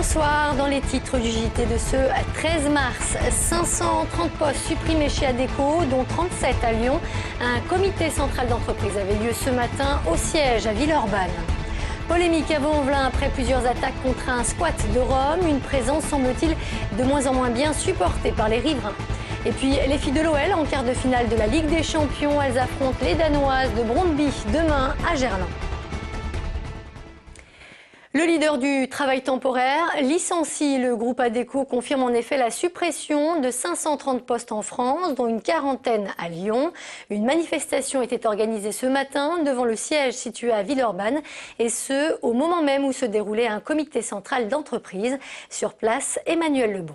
Bonsoir. Dans les titres du JT de ce 13 mars, 530 postes supprimés chez Adecco, dont 37 à Lyon. Un comité central d'entreprise avait lieu ce matin au siège à Villeurbanne. Polémique à Vaux-en-Velin après plusieurs attaques contre un squat de Rome. Une présence, semble-t-il, de moins en moins bien supportée par les riverains. Et puis les filles de l'OL en quart de finale de la Ligue des Champions. Elles affrontent les Danoises de Brøndby demain à Gerland. Le leader du travail temporaire licencie. Le groupe Adecco confirme en effet la suppression de 530 postes en France, dont une quarantaine à Lyon. Une manifestation était organisée ce matin devant le siège situé à Villeurbanne, et ce, au moment même où se déroulait un comité central d'entreprise. Sur place, Emmanuel Lebon.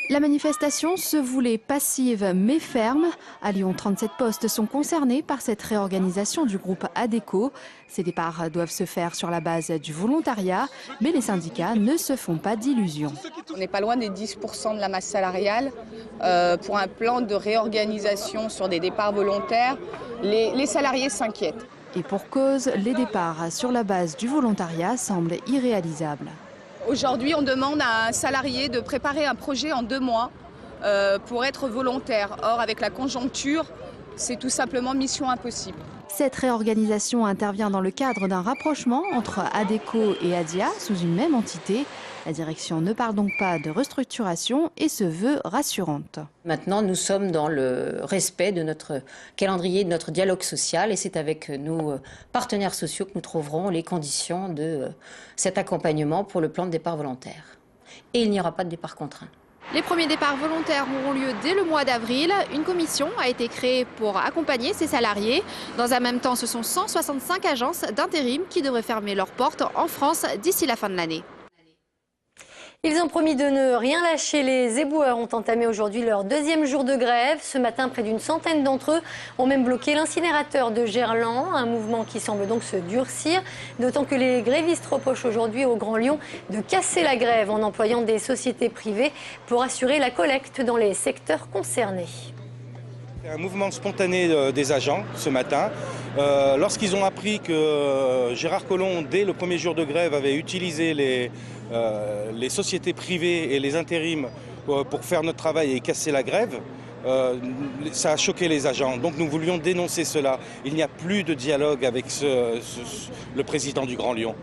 La manifestation se voulait passive mais ferme. À Lyon, 37 postes sont concernés par cette réorganisation du groupe Adecco. Ces départs doivent se faire sur la base du volontariat, mais les syndicats ne se font pas d'illusions. On n'est pas loin des 10% de la masse salariale. Pour un plan de réorganisation sur des départs volontaires, les salariés s'inquiètent. Et pour cause, les départs sur la base du volontariat semblent irréalisables. Aujourd'hui, on demande à un salarié de préparer un projet en 2 mois pour être volontaire. Or, avec la conjoncture, c'est tout simplement mission impossible. Cette réorganisation intervient dans le cadre d'un rapprochement entre Adecco et Adia sous une même entité. La direction ne parle donc pas de restructuration et se veut rassurante. Maintenant, nous sommes dans le respect de notre calendrier, de notre dialogue social, et c'est avec nos partenaires sociaux que nous trouverons les conditions de cet accompagnement pour le plan de départ volontaire. Et il n'y aura pas de départ contraint. Les premiers départs volontaires auront lieu dès le mois d'avril. Une commission a été créée pour accompagner ces salariés. Dans un même temps, ce sont 165 agences d'intérim qui devraient fermer leurs portes en France d'ici la fin de l'année. Ils ont promis de ne rien lâcher. Les éboueurs ont entamé aujourd'hui leur 2e jour de grève. Ce matin, près d'une centaine d'entre eux ont même bloqué l'incinérateur de Gerland. Un mouvement qui semble donc se durcir. D'autant que les grévistes reprochent aujourd'hui au Grand Lyon de casser la grève en employant des sociétés privées pour assurer la collecte dans les secteurs concernés. Un mouvement spontané des agents ce matin. Lorsqu'ils ont appris que Gérard Collomb, dès le premier jour de grève, avait utilisé les sociétés privées et les intérims pour faire notre travail et casser la grève, ça a choqué les agents. Donc nous voulions dénoncer cela. Il n'y a plus de dialogue avec le président du Grand Lyon.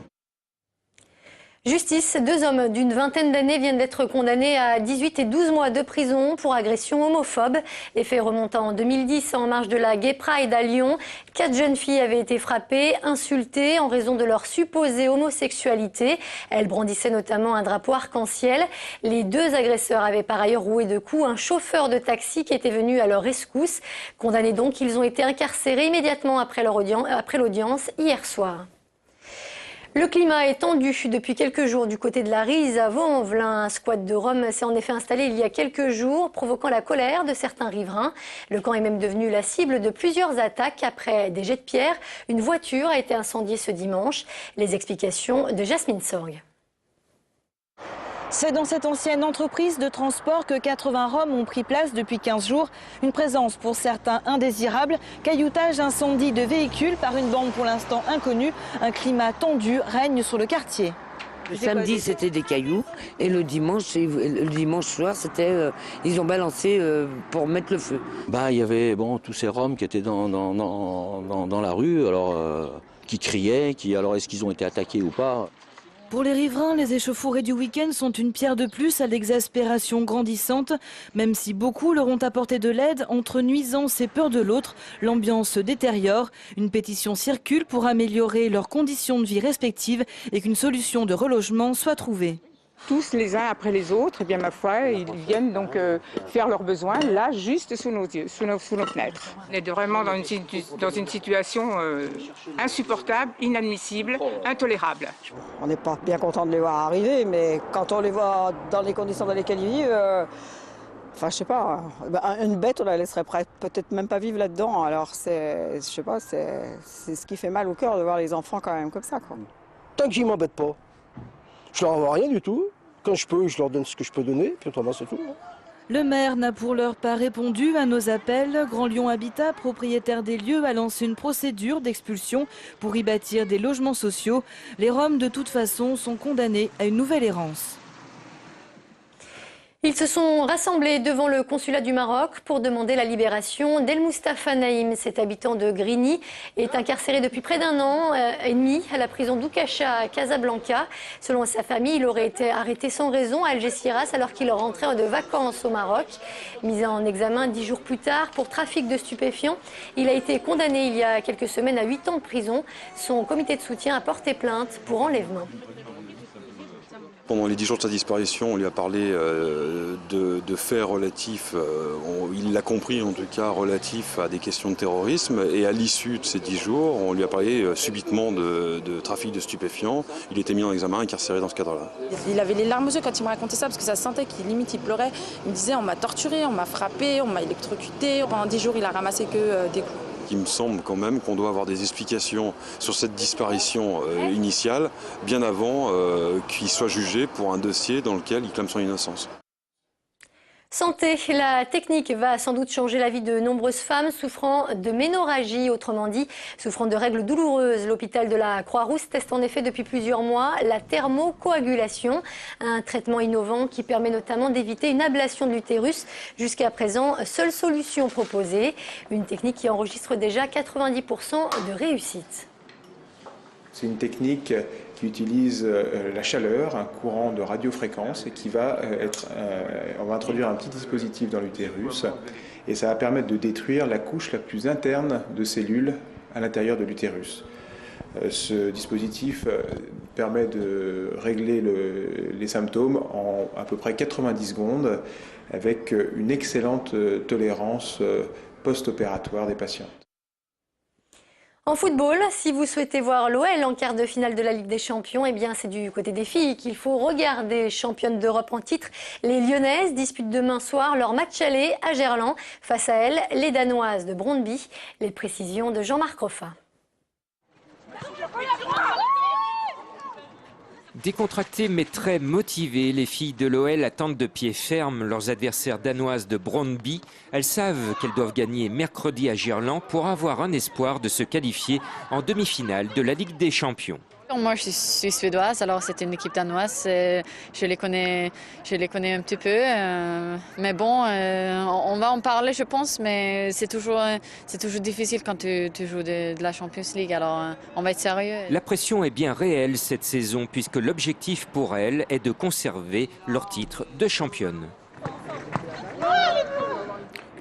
Justice, 2 hommes d'une vingtaine d'années viennent d'être condamnés à 18 et 12 mois de prison pour agression homophobe. Les faits remontant en 2010 en marge de la Gay Pride à Lyon. 4 jeunes filles avaient été frappées, insultées en raison de leur supposée homosexualité. Elles brandissaient notamment un drapeau arc-en-ciel. Les 2 agresseurs avaient par ailleurs roué de coups un chauffeur de taxi qui était venu à leur rescousse. Condamnés donc, ils ont été incarcérés immédiatement après l'audience hier soir. Le climat est tendu depuis quelques jours du côté de la Rise à Vaux-en-Velin. Un squat de Rome s'est en effet installé il y a quelques jours, provoquant la colère de certains riverains. Le camp est même devenu la cible de plusieurs attaques après des jets de pierre. Une voiture a été incendiée ce dimanche. Les explications de Jasmine Sorg. C'est dans cette ancienne entreprise de transport que 80 Roms ont pris place depuis 15 jours. Une présence pour certains indésirable, cailloutage, incendie de véhicules par une bande pour l'instant inconnue. Un climat tendu règne sur le quartier. Le samedi, c'était des cailloux et le dimanche soir, c'était ils ont balancé pour mettre le feu. Il y avait tous ces Roms qui étaient dans la rue, qui criaient, alors est-ce qu'ils ont été attaqués ou pas? Pour les riverains, les échauffourées du week-end sont une pierre de plus à l'exaspération grandissante. Même si beaucoup leur ont apporté de l'aide, entre nuisance et peur de l'autre, l'ambiance se détériore. Une pétition circule pour améliorer leurs conditions de vie respectives et qu'une solution de relogement soit trouvée. Tous les uns après les autres, et bien ma foi, ils viennent donc faire leurs besoins là, juste sous nos yeux, sous nos fenêtres. On est vraiment dans une situation insupportable, inadmissible, intolérable. On n'est pas bien content de les voir arriver, mais quand on les voit dans les conditions dans lesquelles ils vivent, je sais pas, une bête, on la laisserait peut-être même pas vivre là-dedans. Alors je sais pas, c'est ce qui fait mal au cœur de voir les enfants quand même comme ça, quoi. Tant qu'ils m'embêtent pas. Je leur envoie rien du tout. Quand je peux, je leur donne ce que je peux donner, puis autrement c'est tout. Le maire n'a pour l'heure pas répondu à nos appels. Grand Lyon Habitat, propriétaire des lieux, a lancé une procédure d'expulsion pour y bâtir des logements sociaux. Les Roms, de toute façon, sont condamnés à une nouvelle errance. Ils se sont rassemblés devant le consulat du Maroc pour demander la libération d'El Mustafa Naïm. Cet habitant de Grigny est incarcéré depuis près d'un an et demi à la prison d'Oukacha à Casablanca. Selon sa famille, il aurait été arrêté sans raison à Algeciras alors qu'il rentrait de vacances au Maroc. Mis en examen 10 jours plus tard pour trafic de stupéfiants, il a été condamné il y a quelques semaines à 8 ans de prison. Son comité de soutien a porté plainte pour enlèvement. Pendant les 10 jours de sa disparition, on lui a parlé de faits relatifs, il l'a compris en tout cas, relatifs à des questions de terrorisme. Et à l'issue de ces 10 jours, on lui a parlé subitement de trafic de stupéfiants. Il était mis en examen, incarcéré dans ce cadre-là. Il avait les larmes aux yeux quand il me racontait ça, parce que ça sentait qu'il limite, il pleurait. Il me disait on m'a torturé, on m'a frappé, on m'a électrocuté. Pendant 10 jours, il a ramassé que des coups. Il me semble quand même qu'on doit avoir des explications sur cette disparition initiale, bien avant qu'il soit jugé pour un dossier dans lequel il clame son innocence. Santé, la technique va sans doute changer la vie de nombreuses femmes souffrant de ménorragie, autrement dit, souffrant de règles douloureuses. L'hôpital de la Croix-Rousse teste en effet depuis plusieurs mois la thermocoagulation, un traitement innovant qui permet notamment d'éviter une ablation de l'utérus. Jusqu'à présent, seule solution proposée, une technique qui enregistre déjà 90% de réussite. C'est une technique qui utilise la chaleur, un courant de radiofréquence et qui va on va introduire un petit dispositif dans l'utérus et ça va permettre de détruire la couche la plus interne de cellules à l'intérieur de l'utérus. Ce dispositif permet de régler les symptômes en à peu près 90 secondes avec une excellente tolérance post-opératoire des patients. En football, si vous souhaitez voir l'OL en quart de finale de la Ligue des Champions, eh bien c'est du côté des filles qu'il faut regarder. Championnes d'Europe en titre, les Lyonnaises disputent demain soir leur match aller à Gerland. Face à elles, les Danoises de Brøndby. Les précisions de Jean-Marc Roffa. Décontractées mais très motivées, les filles de l'OL attendent de pied ferme leurs adversaires danoises de Brøndby. Elles savent qu'elles doivent gagner mercredi à Gerland pour avoir un espoir de se qualifier en demi-finale de la Ligue des Champions. Moi, je suis suédoise, alors c'est une équipe danoise. Je les connais un petit peu. Mais bon, on va en parler, je pense, mais c'est toujours difficile quand tu joues de la Champions League, alors on va être sérieux. La pression est bien réelle cette saison, puisque l'objectif pour elles est de conserver leur titre de championne.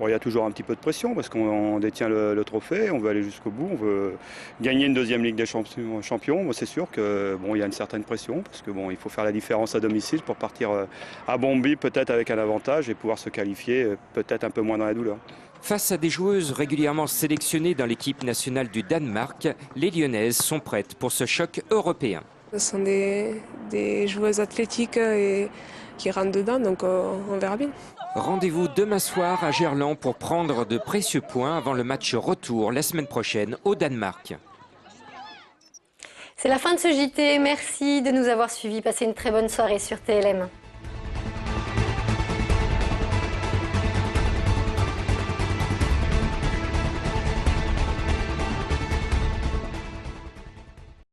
Bon, il y a toujours un petit peu de pression parce qu'on détient le trophée, on veut aller jusqu'au bout, on veut gagner une deuxième Ligue des Champions. Bon, c'est sûr que il y a une certaine pression parce que il faut faire la différence à domicile pour partir à Brøndby peut-être avec un avantage et pouvoir se qualifier peut-être un peu moins dans la douleur. Face à des joueuses régulièrement sélectionnées dans l'équipe nationale du Danemark, les Lyonnaises sont prêtes pour ce choc européen. Ce sont des joueuses athlétiques et qui rentrent dedans, donc on verra bien. Rendez-vous demain soir à Gerland pour prendre de précieux points avant le match retour la semaine prochaine au Danemark. C'est la fin de ce JT. Merci de nous avoir suivis. Passez une très bonne soirée sur TLM.